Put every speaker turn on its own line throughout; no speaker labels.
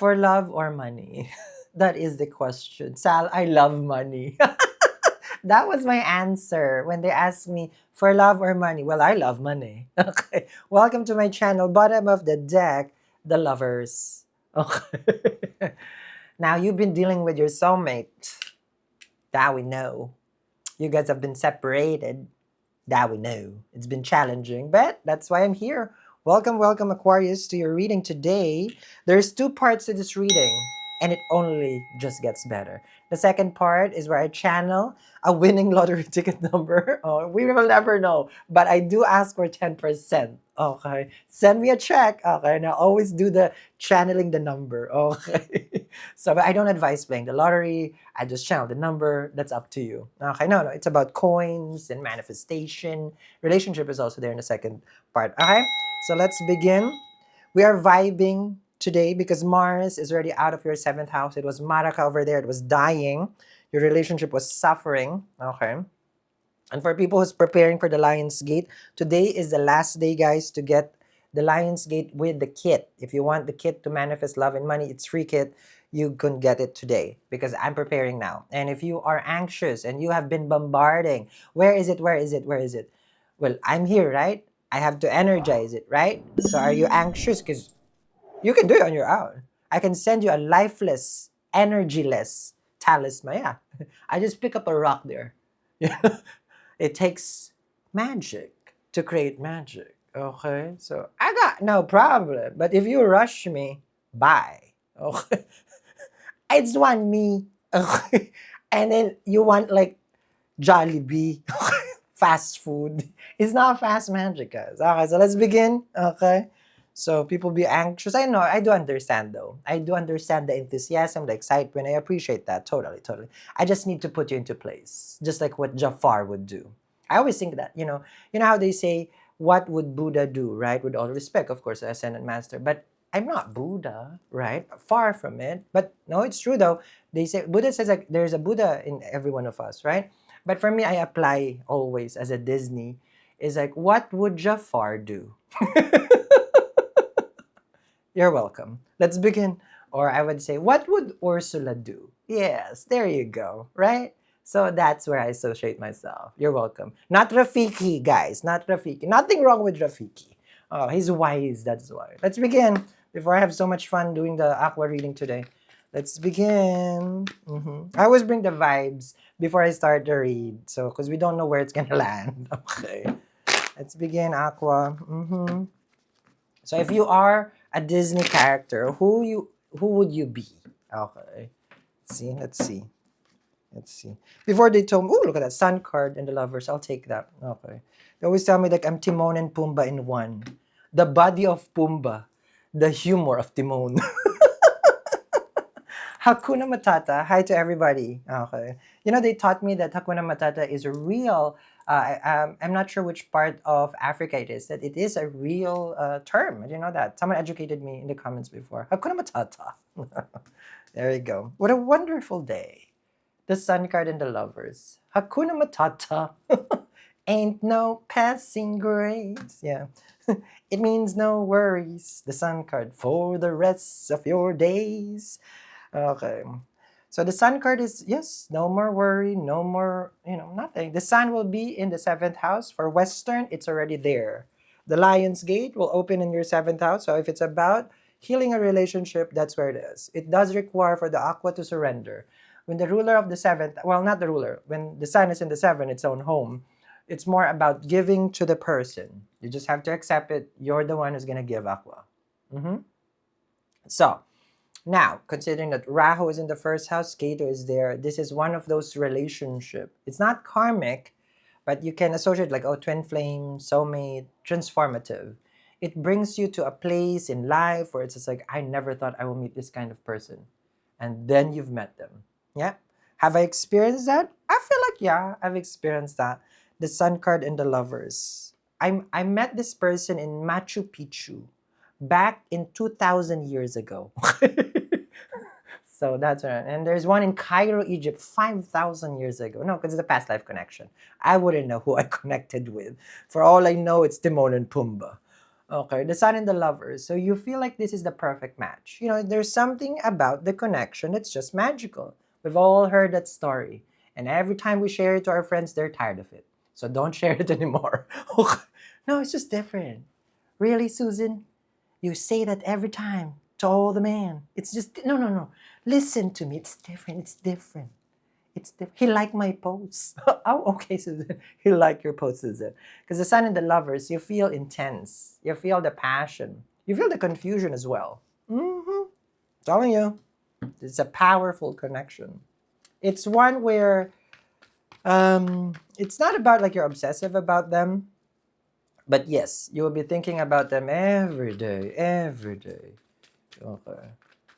For love or money? That is the question. Sal, I love money. That was my answer when they asked me for love or money. Well, I love money. Okay. Welcome to my channel, Bottom of the Deck, the lovers. Okay. Now you've been dealing with your soulmate. That we know. You guys have been separated. That we know. It's been challenging, but that's why I'm here. Welcome, welcome, Aquarius, to your reading today. There's two parts to this reading, and it only just gets better. The second part is where I channel a winning lottery ticket number. Oh, we will never know, but I do ask for 10%. Okay. Send me a check. Okay. And I always do the channeling the number. Okay. So, but I don't advise playing the lottery. I just channel the number. That's up to you. Okay. No, it's about coins and manifestation. Relationship is also there in the second part. Okay. So let's begin. We are vibing today because Mars is already out of your seventh house. It was Maraka over there. It was dying. Your relationship was suffering. Okay. And for people who's preparing for the Lionsgate, today is the last day, guys, to get the Lionsgate with the kit. If you want the kit to manifest love and money, it's free kit. You can get it today because I'm preparing now. And if you are anxious and you have been bombarding, where is it? Where is it? Where is it? Well, I'm here, right? I have to energize it, right? So are you anxious? Because you can do it on your own. I can send you a lifeless, energyless talisman. Yeah. I just pick up a rock there. It takes magic to create magic. Okay? So I got no problem. But if you rush me, bye. Okay? It's one me. Okay? And then you want like Jollibee, fast food. It's not fast magic, guys. Okay, so let's begin. Okay. So people be anxious. I know, I do understand though. I do understand the enthusiasm, the excitement. I appreciate that. Totally, totally. I just need to put you into place. Just like what Jafar would do. I always think that, you know how they say, what would Buddha do, right? With all respect, of course, as Ascended Master. But I'm not Buddha, right? Far from it. But no, it's true though. They say Buddha says like there's a Buddha in every one of us, right? But for me, I apply always as a Disney is like, what would Jafar do? You're welcome. Let's begin. Or I would say, what would Ursula do? Yes, there you go, right? So that's where I associate myself. You're welcome. Not Rafiki, guys. Not Rafiki. Nothing wrong with Rafiki. Oh, he's wise, that's why. Let's begin. Before I have so much fun doing the aqua reading today. Let's begin. I always bring the vibes before I start the read. So, because we don't know where it's gonna land. Okay. Let's begin, aqua. So if you are a Disney character, who would you be? Okay. Let's see. Let's see. Before they told me, oh, look at that sun card and the lovers. I'll take that. Okay. They always tell me like I'm Timon and Pumbaa in one. The body of Pumbaa, the humor of Timon. Hakuna Matata. Hi to everybody. Okay. You know, they taught me that Hakuna Matata is a real, I'm not sure which part of Africa it is, that it is a real term. You know that? Someone educated me in the comments before. Hakuna Matata. There you go. What a wonderful day. The sun card and the lovers. Hakuna Matata. Ain't no passing grades. Yeah. It means no worries. The sun card for the rest of your days. Okay. So the sun card is, yes, no more worry, no more, nothing. The sun will be in the seventh house. For Western, it's already there. The Lion's Gate will open in your seventh house. So if it's about healing a relationship, that's where it is. It does require for the aqua to surrender. When the ruler of the seventh, well, not the ruler, when the sun is in the seventh, its own home, it's more about giving to the person. You just have to accept it. You're the one who's going to give aqua. So, now, considering that Rahu is in the first house, Ketu is there, this is one of those relationships. It's not karmic, but you can associate like, oh, twin flame, soulmate, transformative. It brings you to a place in life where it's just like, I never thought I will meet this kind of person. And then you've met them. Yeah. Have I experienced that? I feel like, yeah, I've experienced that. The sun card and the lovers. I met this person in Machu Picchu back in 2,000 years ago. So that's right. And there's one in Cairo, Egypt, 5,000 years ago. No, because it's a past life connection. I wouldn't know who I connected with. For all I know, it's Timon and Pumbaa. Okay, the sun and the lovers. So you feel like this is the perfect match. You know, there's something about the connection that's just magical. We've all heard that story. And every time we share it to our friends, they're tired of it. So don't share it anymore. Okay. No, it's just different. Really, Susan? You say that every time to all the man. It's just, no, no, no. Listen to me. It's different. It's different. He liked my posts. Oh, okay, Susan. He liked your posts, Susan. Because the sun and the lovers, you feel intense. You feel the passion. You feel the confusion as well. Mm-hmm. Telling you, it's a powerful connection. It's one where it's not about like you're obsessive about them, but yes, you will be thinking about them every day, every day. Okay.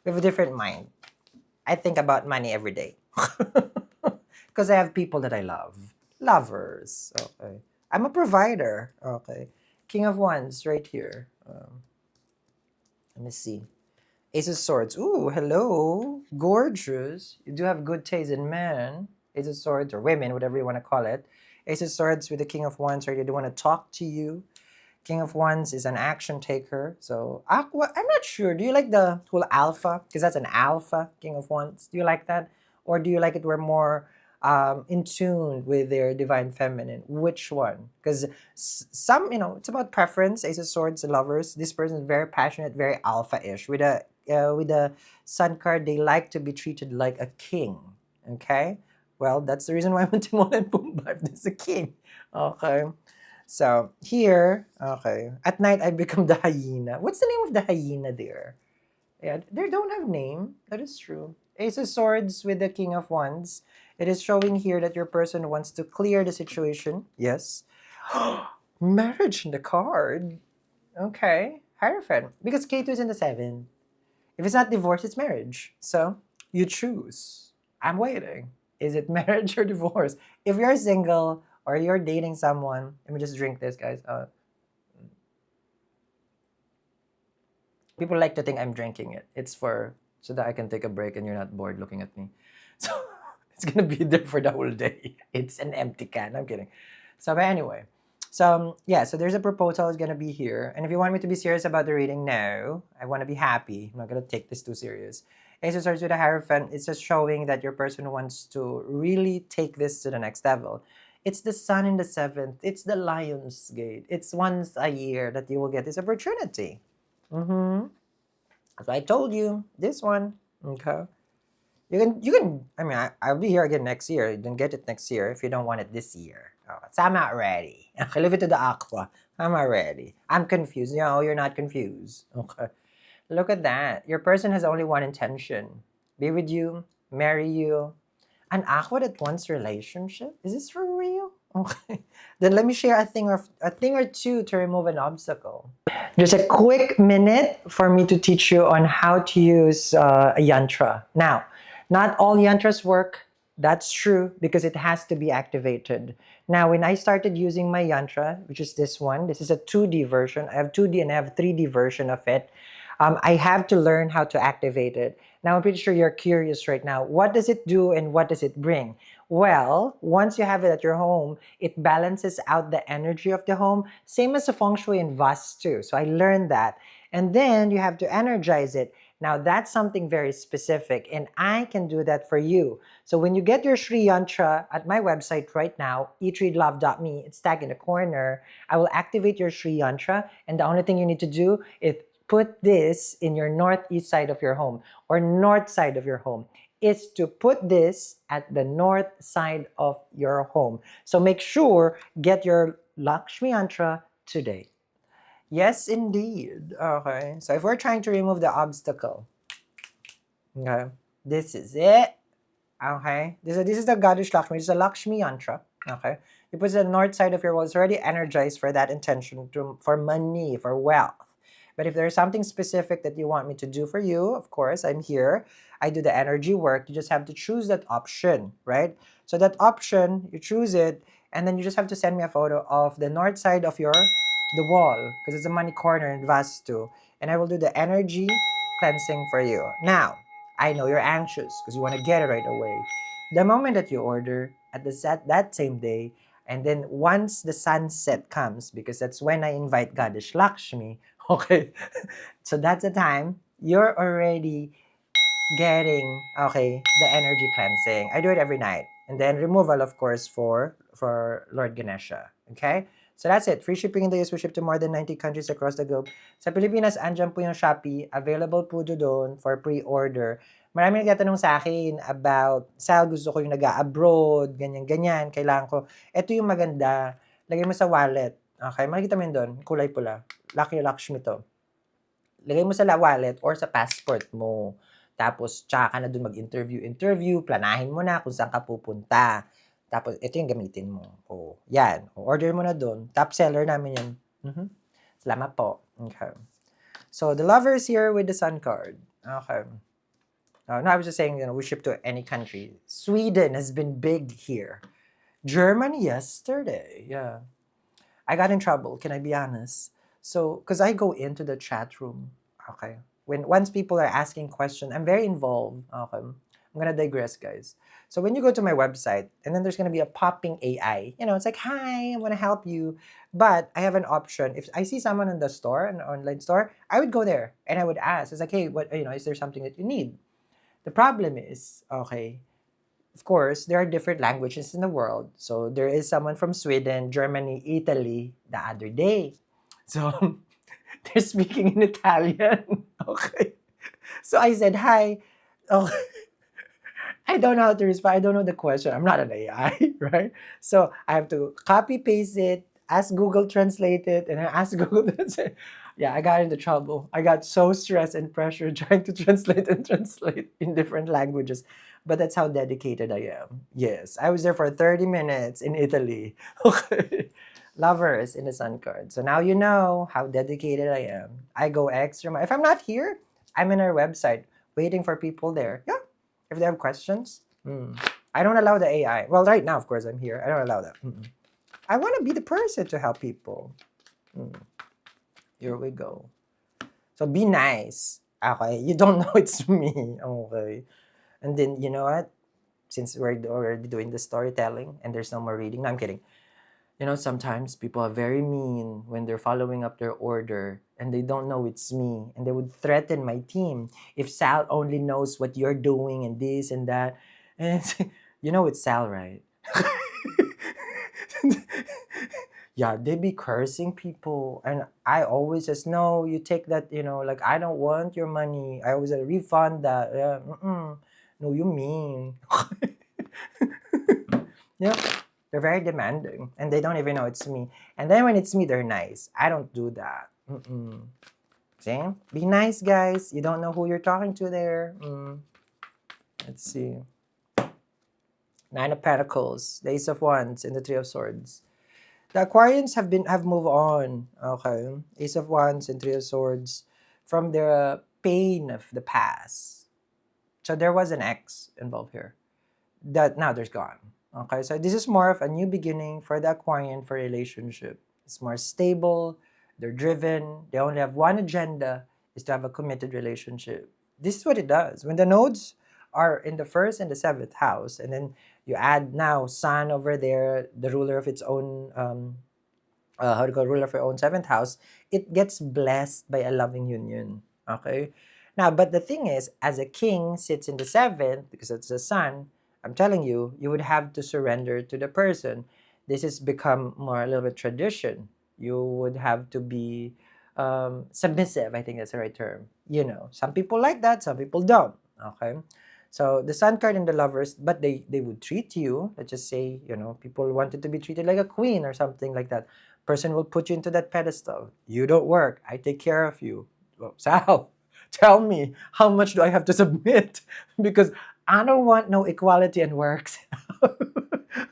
We have a different mind. I think about money every day. Because I have people that I love. Lovers. Okay. I'm a provider. Okay. King of Wands right here. Let me see. Ace of Swords. Ooh, hello. Gorgeous. You do have good taste in men. Ace of Swords or women, whatever you want to call it. Ace of Swords with the King of Wands, right? They do want to talk to you. King of Wands is an action taker. So, Aqua, I'm not sure. Do you like the whole alpha? Because that's an alpha, King of Wands. Do you like that? Or do you like it where more in tune with their divine feminine? Which one? Because some, you know, it's about preference. Ace of Swords, lovers. This person is very passionate, very alpha-ish. With the Sun card, they like to be treated like a king. Okay? Well, that's the reason why I went to Timon and Pumbaa if there's a king. Okay? So here, okay, at night I become the hyena. What's the name of the hyena there? Yeah, they don't have name. That is true. Ace of Swords with the King of Wands. It is showing here that your person wants to clear the situation. Yes. Marriage in the card. Okay. Hierophant. Because K2 is in the 7. If it's not divorce, it's marriage. So you choose. I'm waiting. Is it marriage or divorce? If you're single or you're dating someone, let me just drink this, guys. People like to think I'm drinking it. It's for so that I can take a break and you're not bored looking at me. So it's gonna be there for the whole day. It's an empty can. I'm kidding. So but anyway, so yeah, so there's a proposal is gonna be here, and if you want me to be serious about the reading, no, I want to be happy. I'm not gonna take this too serious. Ace of Swords with a Hierophant. It's just showing that your person wants to really take this to the next level. It's the sun in the 7th. It's the lionsgate. It's once a year that you will get this opportunity. Mm-hmm. So I told you this one. Okay. You can. I mean, I'll be here again next year. You can get it next year if you don't want it this year. Oh, so I'm not ready. Okay, leave it to the aqua. I'm not ready. I'm confused. No, you're not confused. Okay. Look at that. Your person has only one intention: be with you, marry you. An aqua that wants relationship? Is this for real? Okay. Then let me share a thing or two to remove an obstacle. Just a quick minute for me to teach you on how to use a yantra. Now, not all yantras work. That's true because it has to be activated. Now, when I started using my yantra, which is this one, this is a 2D version. I have 2D and I have 3D version of it. I have to learn how to activate it. Now, I'm pretty sure you're curious right now. What does it do and what does it bring? Well, once you have it at your home, it balances out the energy of the home, same as the feng shui and vastu. So I learned that. And then you have to energize it. Now, that's something very specific, and I can do that for you. So when you get your Sri Yantra at my website right now, eatreadlove.me, it's tagged in the corner, I will activate your Sri Yantra, and the only thing you need to do is put this in your northeast side of your home or north side of your home. Is to put this at the north side of your home. So make sure get your Lakshmi Yantra today. Yes, indeed. Okay. So if we're trying to remove the obstacle, okay, this is it. Okay. This is the goddess Lakshmi. This is a Lakshmi Yantra. Okay. You put the north side of your wall. It's already energized for that intention for money, for wealth. But if there's something specific that you want me to do for you, of course, I'm here. I do the energy work. You just have to choose that option, right? So that option, you choose it, and then you just have to send me a photo of the north side of the wall, because it's a money corner in Vastu. And I will do the energy cleansing for you. Now, I know you're anxious because you want to get it right away. The moment that you order, at that same day, And then once the sunset comes, because that's when I invite Goddess Lakshmi, okay, so that's the time you're already getting, okay, the energy cleansing. I do it every night. And then removal, of course, for Lord Ganesha. Okay? So that's it. Free shipping in the US. We ship to more than 90 countries across the globe. Sa Pilipinas, andyan po yung Shopee. Available po doon for pre-order. Marami nagtatanong sa akin about, Sal, gusto ko yung nag-abroad, ganyan-ganyan, kailangan ko. Ito yung maganda. Lagay mo sa wallet. Okay? Makikita mo yun doon. Kulay pula. Lucky Lakshmi to. Lagay mo sa wallet or sa passport mo. Tapos, tsaka ka na dun mag-interview, planahin mo na kung saan ka pupunta. Tapos, ito yung gamitin mo. O, yan. O, order mo na dun. Top seller namin yan. Mhm. Salamat po. Okay. So, the lover is here with the sun card. Okay. No, I was just saying, we ship to any country. Sweden has been big here. Germany yesterday. Yeah. I got in trouble, can I be honest? So, because I go into the chat room, okay? Once people are asking questions, I'm very involved. Okay, I'm gonna digress, guys. So when you go to my website, and then there's gonna be a popping AI. It's like, hi, I want to help you, but I have an option. If I see someone in the store, an online store, I would go there and I would ask. It's like, hey, what is there something that you need? The problem is, okay, of course, there are different languages in the world. So there is someone from Sweden, Germany, Italy the other day. So they're speaking in Italian. Okay. So I said, hi. Oh, I don't know how to respond. I don't know the question. I'm not an AI, right? So I have to copy paste it, ask Google Translate it, and then ask Google Translate. Yeah, I got into trouble. I got so stressed and pressure trying to translate and translate in different languages. But that's how dedicated I am. Yes, I was there for 30 minutes in Italy. Okay. Lovers in the sun card. So now you know how dedicated I am. I go extra mile. If I'm not here, I'm in our website waiting for people there. Yeah, if they have questions. I don't allow the AI. Well, right now, of course, I'm here. I don't allow that. I want to be the person to help people. Here we go. So be nice. Okay, you don't know it's me. Okay. And then, you know what? Since we're already doing the storytelling and there's no more reading. No, I'm kidding. Sometimes people are very mean when they're following up their order and they don't know it's me and they would threaten my team. If Sal only knows what you're doing and this and that. And it's Sal, right? Yeah, they be cursing people. And I always just, no, you take that, like, I don't want your money. I always refund that. Yeah, no, you mean. Yeah. They're very demanding, and they don't even know it's me. And then when it's me, they're nice. I don't do that. See? Be nice, guys. You don't know who you're talking to there. Let's see. Nine of Pentacles, the Ace of Wands, and the Three of Swords. The Aquarians have moved on. Okay, Ace of Wands and Three of Swords from the pain of the past. So there was an ex involved here. That now there's gone. Okay, so this is more of a new beginning for the Aquarian for relationship. It's more stable, they're driven, they only have one agenda, is to have a committed relationship. This is what it does. When the nodes are in the first and the seventh house, and then you add now Sun over there, the ruler of its own ruler of your own seventh house, it gets blessed by a loving union. Okay? Now, but the thing is, as a king sits in the seventh, because it's the sun, I'm telling you, you would have to surrender to the person. This has become more a little bit tradition. You would have to be submissive. I think that's the right term. Some people like that, some people don't. Okay. So the sun card and the lovers, but they would treat you. Let's just say, people wanted to be treated like a queen or something like that. Person will put you into that pedestal. You don't work. I take care of you. Well, Sal, tell me, how much do I have to submit? Because I don't want no equality and works.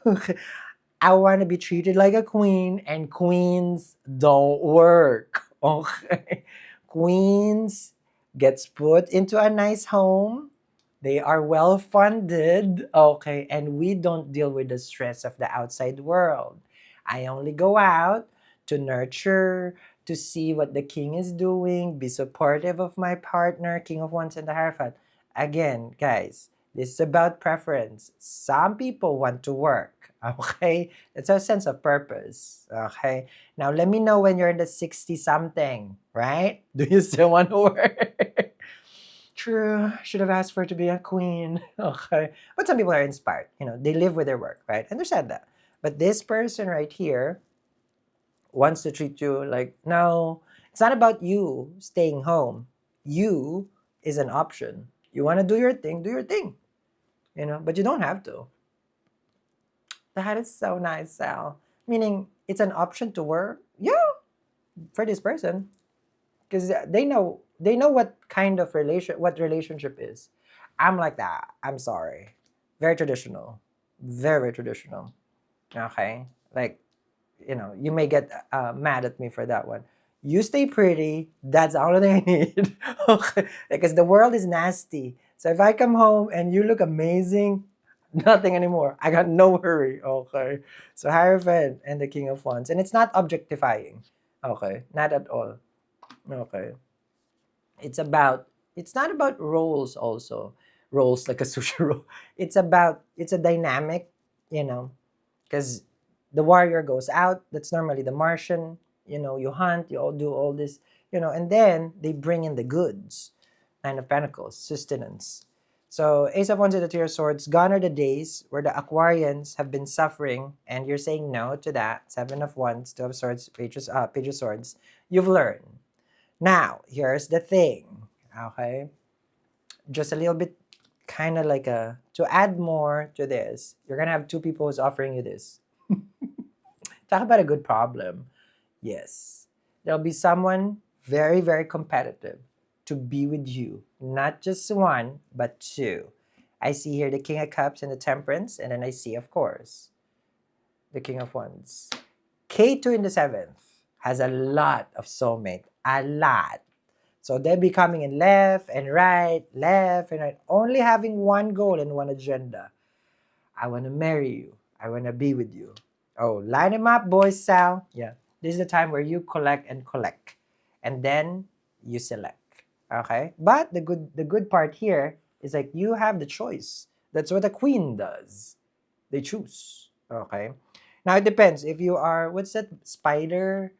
Okay. I want to be treated like a queen, and queens don't work. Okay. Queens gets put into a nice home. They are well funded. Okay. And we don't deal with the stress of the outside world. I only go out to nurture, to see what the king is doing, be supportive of my partner, King of Wands and the Hierophant. Again, guys, This is about preference. Some people want to work. Okay? It's a sense of purpose. Okay? Now, let me know when you're in the 60 something, right? Do you still want to work? True. Should have asked for it to be a queen. Okay. But some people are inspired. They live with their work, right? Understand that. But this person right here wants to treat you like, no, it's not about you staying home. You is an option. You want to do your thing, but you don't have to. That is so nice, Sal. Meaning it's an option to work. Yeah, for this person. Because they know what kind of what relationship is. I'm like that. I'm sorry. Very traditional. Very traditional. Okay. Like, you may get mad at me for that one. You stay pretty. That's all that I need. Okay. Because the world is nasty. So if I come home and you look amazing, nothing anymore. I got no worry. Okay. So Hierophant and the King of Wands. And it's not objectifying. Okay. Not at all. Okay. It's not about roles also. Roles like a sushi roll. It's a dynamic, you know, because the warrior goes out. That's normally the Martian. You hunt, you all do all this, and then they bring in the goods. Nine of Pentacles, sustenance. So Ace of Wands and the Three of Swords, gone are the days where the Aquarians have been suffering, and you're saying no to that. Seven of Wands, Two of Swords, Page of Swords. You've learned. Now, here's the thing. Okay, just a little bit, kind of like to add more to this. You're gonna have two people who's offering you this. Talk about a good problem. Yes. There'll be someone very, very competitive to be with you. Not just one, but two. I see here the King of Cups and the Temperance, and then I see, of course, the King of Wands. K2 in the 7th has a lot of soulmate. A lot. So they'll be coming in left and right, only having one goal and one agenda. I want to marry you. I want to be with you. Oh, line them up, boys, Sal. Yeah. This is the time where you collect and collect. And then you select. Okay? But the good part here is like you have the choice. That's what a queen does. They choose. Okay? Now it depends. If you are, what's that spider?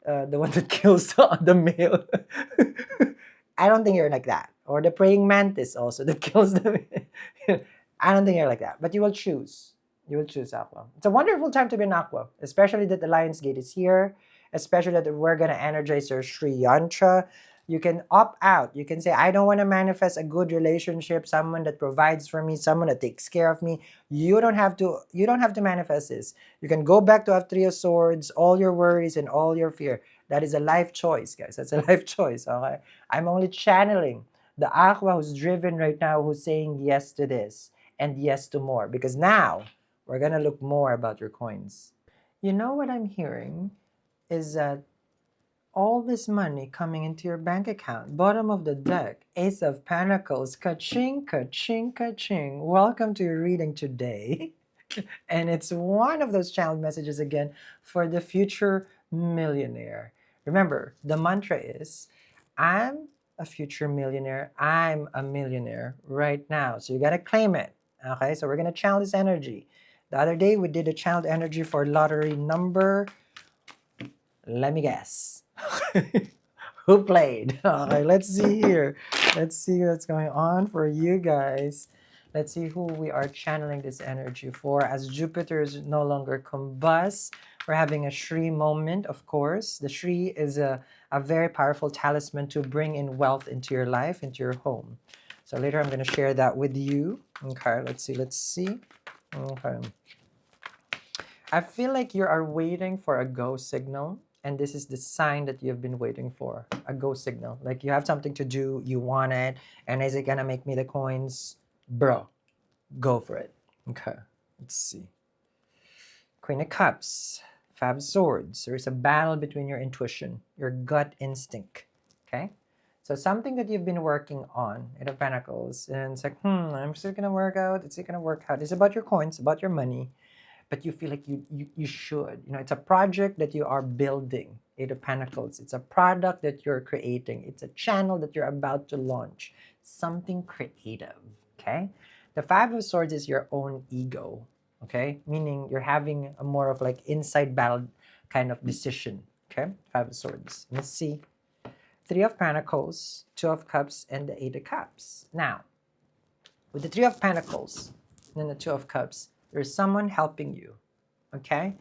The one that kills the male. I don't think you're like that. Or the praying mantis also that kills the I don't think you're like that. But you will choose. You will choose Aqua. It's a wonderful time to be an Aqua, especially that the lionsgate is here, especially that we're going to energize your Sri Yantra. You can opt out. You can say, I don't want to manifest a good relationship, someone that provides for me, someone that takes care of me. You don't have to manifest this. You can go back to have Three of Swords, all your worries and all your fear. That is a life choice, guys. That's a life choice. Okay. I'm only channeling the Aqua who's driven right now, who's saying yes to this and yes to more. Because now we're gonna look more about your coins. You know what I'm hearing is that all this money coming into your bank account. Bottom of the deck, Ace of Pentacles, ka-ching, ka-ching, ka-ching. Welcome to your reading today. And it's one of those channeled messages again for the future millionaire. Remember, the mantra is, I'm a future millionaire. I'm a millionaire right now. So you got to claim it. Okay, so we're going to channel this energy. The other day, we did a channeled energy for lottery number. Let me guess. Who played? Okay, let's see here. Let's see what's going on for you guys. Let's see who we are channeling this energy for. As Jupiter is no longer combust, we're having a Shri moment, of course. The Shri is a very powerful talisman to bring in wealth into your life, into your home. So later I'm going to share that with you. Okay, let's see. Okay. I feel like you are waiting for a go signal. And this is the sign that you've been waiting for, a go signal. Like you have something to do, you want it, and is it gonna make me the coins? Bro, go for it. Okay, let's see. Queen of Cups, Five of Swords. There is a battle between your intuition, your gut instinct. Okay, so something that you've been working on, Eight of Pentacles, and it's like, I'm still gonna work out. It's gonna work out. It's about your coins, about your money. But you feel like you should. It's a project that you are building. Eight of Pentacles. It's a product that you're creating. It's a channel that you're about to launch. Something creative. Okay? The Five of Swords is your own ego, okay? Meaning you're having a more of like inside battle kind of decision, okay? Five of Swords. Let's see. Three of Pentacles, Two of Cups, and the Eight of Cups. Now, with the Three of Pentacles and then the Two of Cups, there's someone helping you, okay?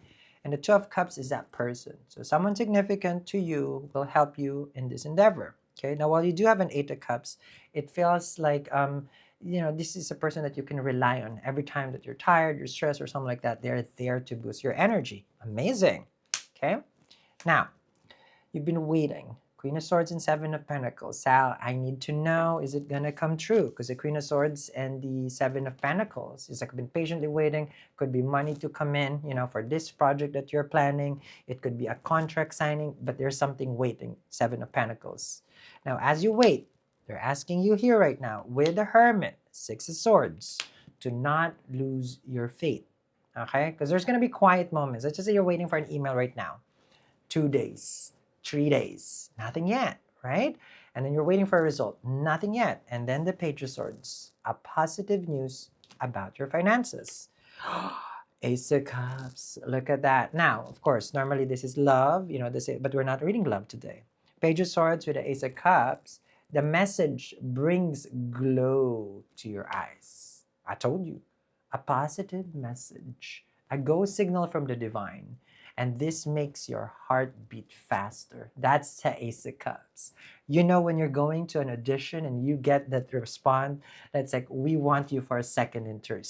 And the Two of Cups is that person. So someone significant to you will help you in this endeavor, okay? Now, while you do have an Eight of Cups, it feels like, this is a person that you can rely on. Every time that you're tired, you're stressed, or something like that, they're there to boost your energy. Amazing, okay? Now, you've been waiting. Queen of Swords and Seven of Pentacles. Sal, I need to know, is it gonna come true? Because the Queen of Swords and the Seven of Pentacles is like I've been patiently waiting. Could be money to come in, for this project that you're planning. It could be a contract signing, but there's something waiting. Seven of Pentacles. Now, as you wait, they're asking you here right now with the Hermit, Six of Swords, to not lose your faith. Okay? Because there's gonna be quiet moments. Let's just say you're waiting for an email right now. 2 days. 3 days, nothing yet, right? And then you're waiting for a result, nothing yet. And then the Page of Swords, a positive news about your finances. Ace of Cups, look at that. Now, of course, normally this is love, but we're not reading love today. Page of Swords with the Ace of Cups, the message brings glow to your eyes. I told you, a positive message, a go signal from the divine. And this makes your heart beat faster. That's the Ace of Cups. When you're going to an audition and you get that response, that's like, we want you for a second interview,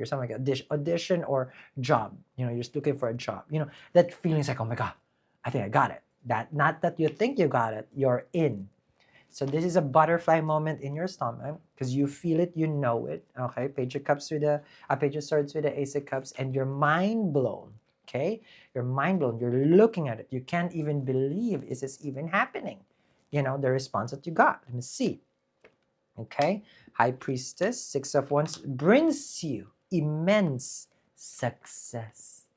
or something like that. Audition or job. You're just looking for a job. That feeling is like, oh my God, I think I got it. Not that you think you got it, you're in. So this is a butterfly moment in your stomach because you feel it, you know it. Okay, Page of Cups with Page of Swords with the Ace of Cups, and you're mind blown. Okay, you're mind blown. You're looking at it. You can't even believe, is this even happening? The response that you got. Let me see. Okay, High Priestess, Six of Wands brings you immense success.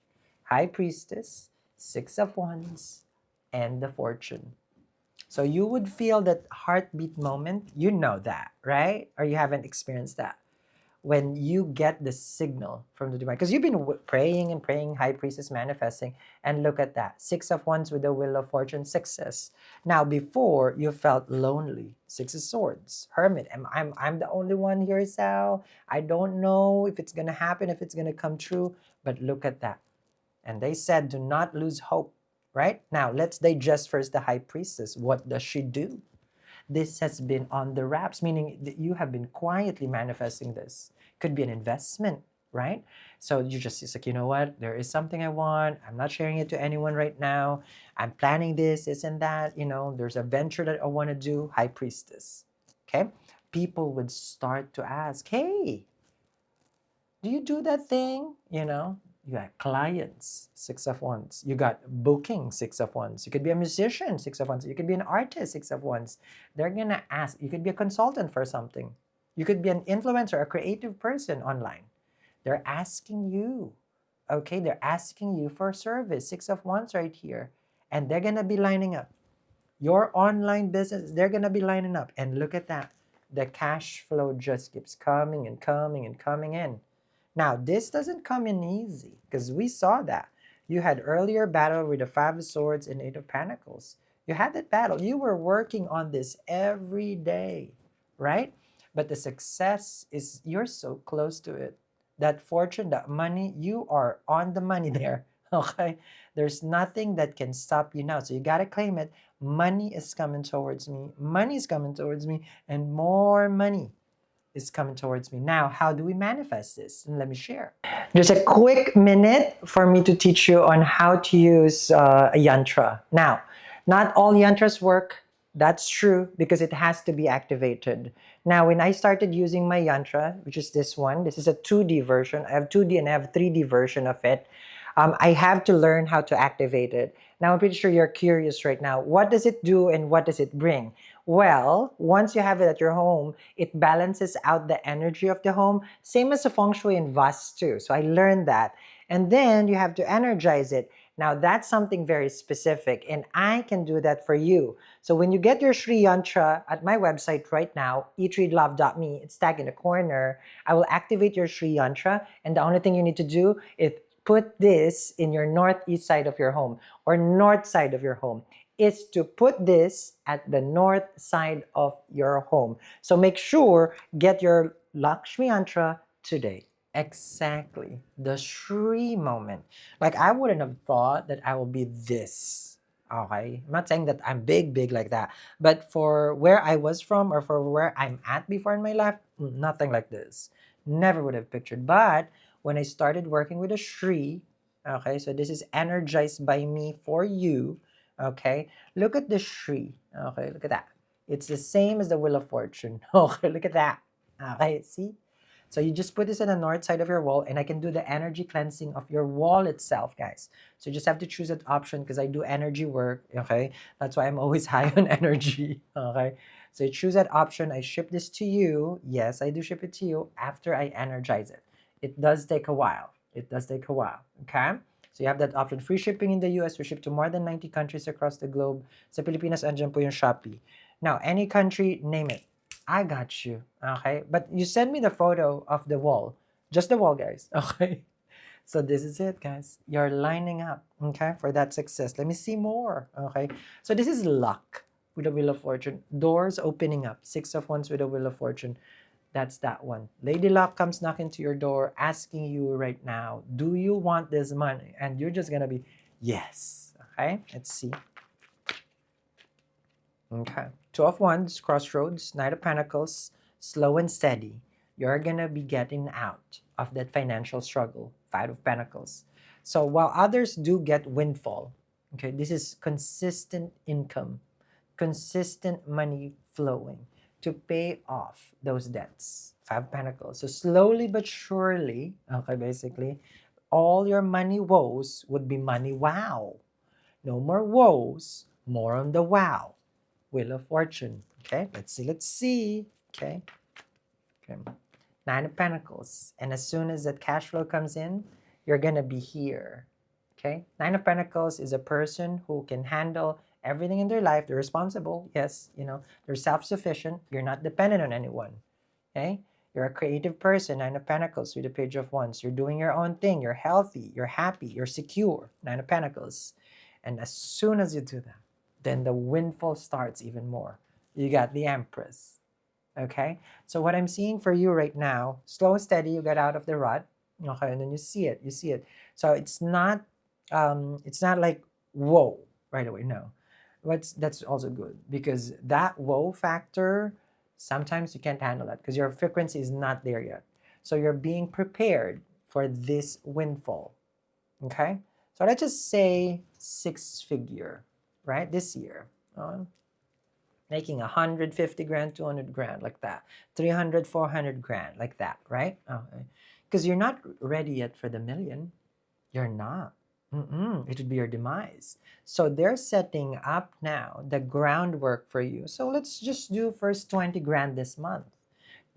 High Priestess, Six of Wands, and the Fortune. So you would feel that heartbeat moment. You know that, right? Or you haven't experienced that. When you get the signal from the divine. Because you've been praying and praying, High Priestess manifesting, and look at that. Six of Wands with the Wheel of Fortune, success. Now, before, you felt lonely. Six of Swords, Hermit. I'm the only one here, Sal. I don't know if it's going to happen, if it's going to come true. But look at that. And they said, do not lose hope. Right? Now, let's digest first the High Priestess. What does she do? This has been on the wraps, meaning that you have been quietly manifesting this. Could be an investment, right? So it's like, you know what? There is something I want. I'm not sharing it to anyone right now. I'm planning this and that. There's a venture that I want to do. High Priestess. Okay? People would start to ask, hey, do you do that thing? You got clients, Six of Wands. You got booking, Six of Wands. You could be a musician, Six of Wands. You could be an artist, Six of Wands. They're going to ask. You could be a consultant for something. You could be an influencer, a creative person online. They're asking you, okay? They're asking you for service, Six of Wands right here. And they're going to be lining up. Your online business, they're going to be lining up. And look at that. The cash flow just keeps coming and coming and coming in. Now, this doesn't come in easy because we saw that. You had earlier battle with the Five of Swords and Eight of Pentacles. You had that battle. You were working on this every day, right? But the success is you're so close to it. That fortune, that money, you are on the money there, okay? There's nothing that can stop you now. So you got to claim it. Money is coming towards me. Money is coming towards me, and more money is coming towards me. Now, how do we manifest this? And let me share. Just a quick minute for me to teach you on how to use a yantra. Now, not all yantras work. That's true because it has to be activated. Now, when I started using my yantra, which is this one, this is a 2D version. I have 2D and I have 3D version of it. I have to learn how to activate it. Now, I'm pretty sure you're curious right now. What does it do and what does it bring? Well, once you have it at your home, it balances out the energy of the home, same as the feng shui and vastu. So I learned that. And then you have to energize it. Now, that's something very specific, and I can do that for you. So when you get your Sri Yantra at my website right now, eatreadlove.me, it's tagged in the corner, I will activate your Sri Yantra, and the only thing you need to do is put this in your northeast side of your home or north side of your home. Is to put this at the north side of your home. So make sure get your Lakshmi Yantra today. Exactly. The Shri moment. Like I wouldn't have thought that I will be this. Okay. I'm not saying that I'm big like that. But for where I was from or for where I'm at before in my life, nothing like this. Never would have pictured. But when I started working with a Shri, okay, so this is energized by me for you. Okay. Look at the Shri. Okay, look at that. It's the same as the Wheel of Fortune. Okay, look at that. Okay, see? So you just put this on the north side of your wall, and I can do the energy cleansing of your wall itself, guys. So you just have to choose that option because I do energy work, okay? That's why I'm always high on energy, okay? So you choose that option. I ship this to you. Yes, I do ship it to you after I energize it. It does take a while. It does take a while, okay? So you have that option. Free shipping in the US. We ship to more than 90 countries across the globe. Sa Pilipinas, andyan po yung Shopee. Now, any country, name it. I got you. Okay. But you send me the photo of the wall. Just the wall, guys. Okay. So this is it, guys. You're lining up, okay, for that success. Let me see more. Okay. So this is luck with the Wheel of Fortune. Doors opening up. Six of Wands with the Wheel of Fortune. That's that one. Lady Luck comes knocking to your door, asking you right now, do you want this money? And you're just gonna be, yes. Okay. Let's see. Okay. Two of Wands, Crossroads, Knight of Pentacles, slow and steady. You're going to be getting out of that financial struggle. Five of Pentacles. So while others do get windfall, okay, this is consistent income, consistent money flowing to pay off those debts. Five of Pentacles. So slowly but surely, okay, basically, all your money woes would be money wow. No more woes, more on the wow. Wheel of Fortune. Okay, let's see, let's see. Okay, okay. Nine of Pentacles. And as soon as that cash flow comes in, you're going to be here. Okay, Nine of Pentacles is a person who can handle everything in their life. They're responsible. Yes, you know, they're self-sufficient. You're not dependent on anyone. Okay, you're a creative person. Nine of Pentacles with the Page of Wands. You're doing your own thing. You're healthy. You're happy. You're secure. Nine of Pentacles. And as soon as you do that, then the windfall starts even more. You got the Empress. Okay? So what I'm seeing for you right now, slow and steady, you get out of the rut. Okay, and then you see it. You see it. So it's not like whoa right away. No. But that's also good because that whoa factor, sometimes you can't handle that because your frequency is not there yet. So you're being prepared for this windfall. Okay? So let's just say six figure, right? This year. Making 150 grand, 200 grand, like that. 300, 400 grand, like that, right? Okay. Because you're not ready yet for the million. You're not. It would be your demise. So they're setting up now the groundwork for you. So let's just do first 20 grand this month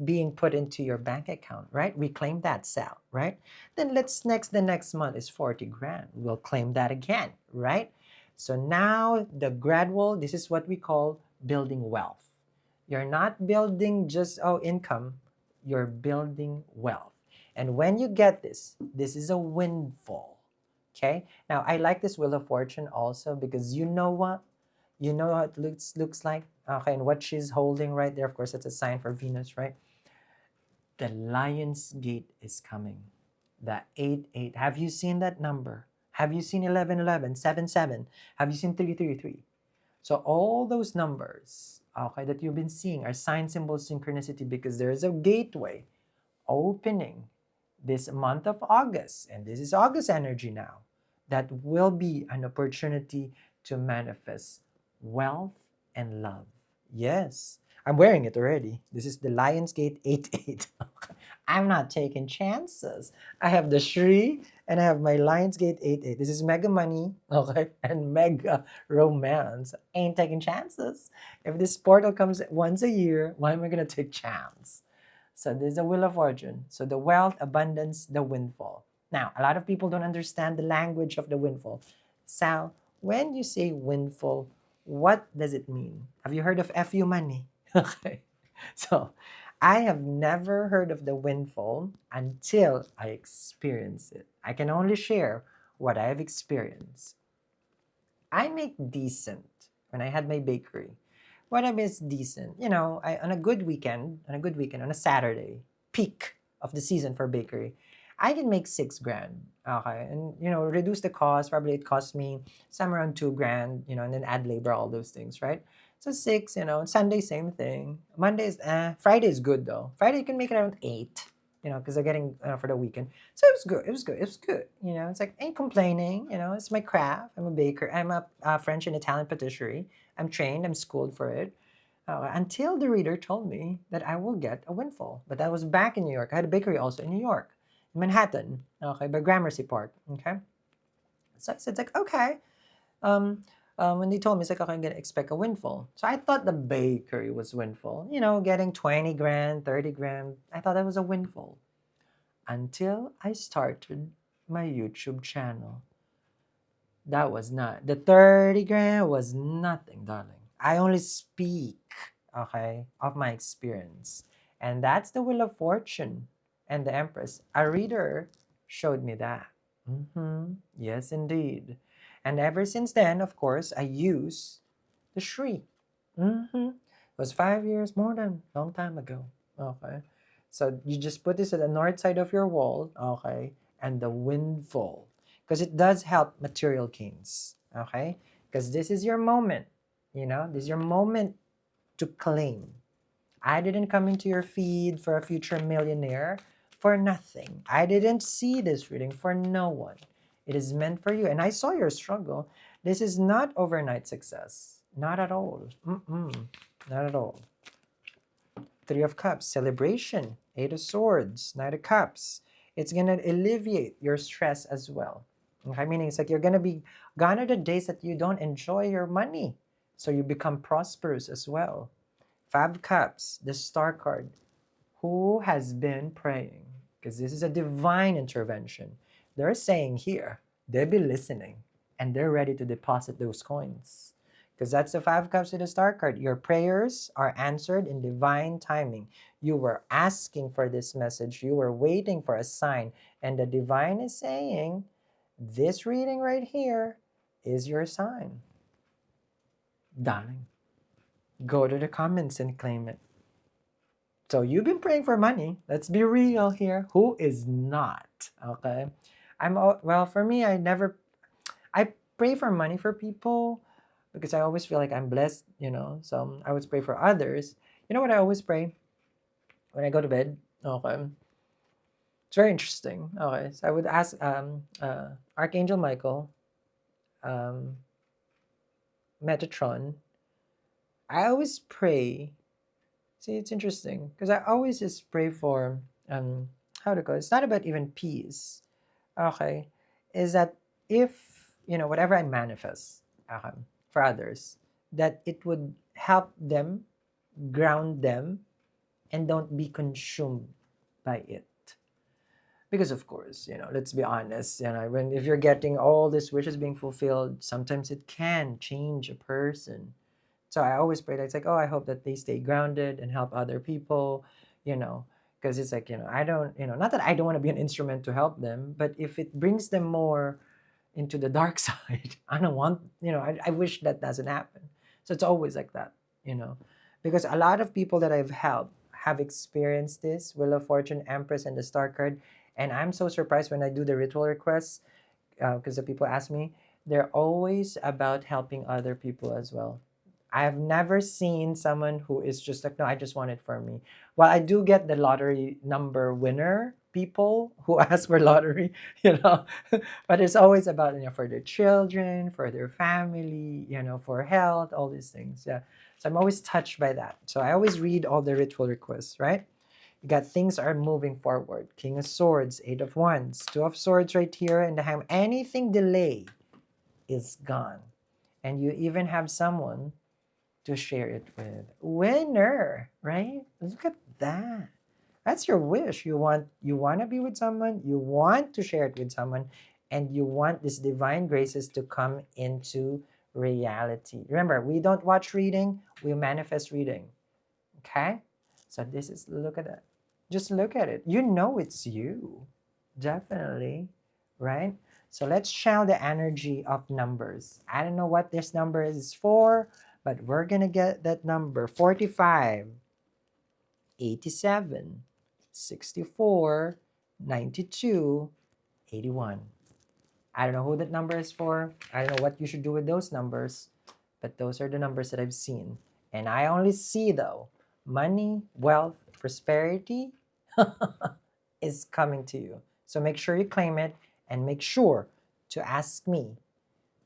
being put into your bank account, right? We claim that sale, right? Then the next month is 40 grand. We'll claim that again, right? So now the gradual, this is what we call building wealth. You're not building just income, you're building wealth. And when you get this is a windfall. Okay? Now I like this Wheel of Fortune also because you know what? You know how it looks like? Okay, and what she's holding right there, of course, it's a sign for Venus, right? The lionsgate is coming. The 88. Have you seen that number? Have you seen 1111, 77? Have you seen 333? So all those numbers, okay, that you've been seeing are sign, symbol, synchronicity because there is a gateway opening this month of August, and this is August energy now, that will be an opportunity to manifest wealth and love. Yes, I'm wearing it already. This is the Lionsgate 88. I'm not taking chances. I have the Shri and I have my Lionsgate 88. This is mega money, okay, and mega romance. Ain't taking chances. If this portal comes once a year, why am I gonna take chance? So there's a Wheel of Fortune. So the wealth, abundance, the windfall. Now, a lot of people don't understand the language of the windfall. Sal, when you say windfall, what does it mean? Have you heard of FU money? Okay. So I have never heard of the windfall until I experience it. I can only share what I have experienced. I make decent when I had my bakery. What I mean is decent. On a good weekend, on a Saturday, peak of the season for bakery, I can make 6 grand. Okay. And, reduce the cost. Probably it cost me somewhere around 2 grand, and then add labor, all those things, right? So six, Sunday, same thing. Monday is, Friday is good though. Friday you can make it around 8, because they're getting for the weekend. So it was good. It was good. It was good. It's like, ain't complaining. It's my craft. I'm a baker. I'm a French and Italian patisserie. I'm trained. I'm schooled for it. Until the reader told me that I will get a windfall. But that was back in New York. I had a bakery also in New York, in Manhattan. Okay, by Gramercy Park. Okay. So I said, like, okay. When they told me, it's like, okay, I'm gonna expect a windfall. So I thought the bakery was windfall. Getting 20 grand, 30 grand. I thought that was a windfall until I started my YouTube channel. That was not, the 30 grand was nothing, darling. I only speak, okay, of my experience. And that's the Wheel of Fortune and the Empress. A reader showed me that. Yes, indeed. And ever since then, of course, I use the Shri. It was 5 years, more than long time ago. Okay. So you just put this at the north side of your wall, okay, and the windfall. Because it does help material gains. Okay? Because this is your moment. This is your moment to claim. I didn't come into your feed for a future millionaire for nothing. I didn't see this reading for no one. It is meant for you. And I saw your struggle. This is not overnight success. Not at all. Not at all. 3 of Cups, celebration. 8 of Swords, Knight of Cups. It's going to alleviate your stress as well. Okay, meaning it's like you're going to be gone are the days that you don't enjoy your money. So you become prosperous as well. 5 of Cups, the Star card. Who has been praying? Because this is a divine intervention. They're saying here, they'll be listening and they're ready to deposit those coins. Because that's the 5 of Cups with the Star card. Your prayers are answered in divine timing. You were asking for this message. You were waiting for a sign. And the divine is saying, this reading right here is your sign. Darling, go to the comments and claim it. So you've been praying for money. Let's be real here. Who is not? Okay. Well, for me, I pray for money for people because I always feel like I'm blessed, So I always pray for others. You know what I always pray when I go to bed? Okay. It's very interesting. Okay. So I would ask Archangel Michael, um, Metatron. I always pray. See, it's interesting because I always just pray for how to go. It's not about even peace. Okay, is that if whatever I manifest for others, that it would help them, ground them, and don't be consumed by it. Because of course, let's be honest, when if you're getting all these wishes being fulfilled, sometimes it can change a person. So I always pray that it's like, oh, I hope that they stay grounded and help other people, because it's like, I don't, not that I don't want to be an instrument to help them, but if it brings them more into the dark side, I don't want, I wish that doesn't happen. So it's always like that, because a lot of people that I've helped have experienced this Wheel of Fortune, Empress, and the Star card. And I'm so surprised when I do the ritual requests, because the people ask me, they're always about helping other people as well. I've never seen someone who is just like, no, I just want it for me. Well, I do get the lottery number winner people who ask for lottery, but it's always about, for their children, for their family, for health, all these things. Yeah. So I'm always touched by that. So I always read all the ritual requests, right? You got things are moving forward. King of Swords, 8 of Wands, 2 of Swords right here in the hand. Anything delay is gone. And you even have someone to share it with. Winner, right? Look at that. That's your wish. You want to be with someone, you want to share it with someone, and you want these divine graces to come into reality. Remember, we don't watch reading, we manifest reading. Okay? So this is, look at that. Just look at it. You know it's you. Definitely. Right? So let's channel the energy of numbers. I don't know what this number is for, but we're going to get that number 45, 87, 64, 92, 81. I don't know who that number is for. I don't know what you should do with those numbers, but those are the numbers that I've seen. And I only see, though, money, wealth, prosperity is coming to you. So make sure you claim it, and make sure to ask me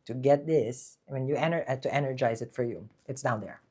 to get this when you to energize it for you. It's down there.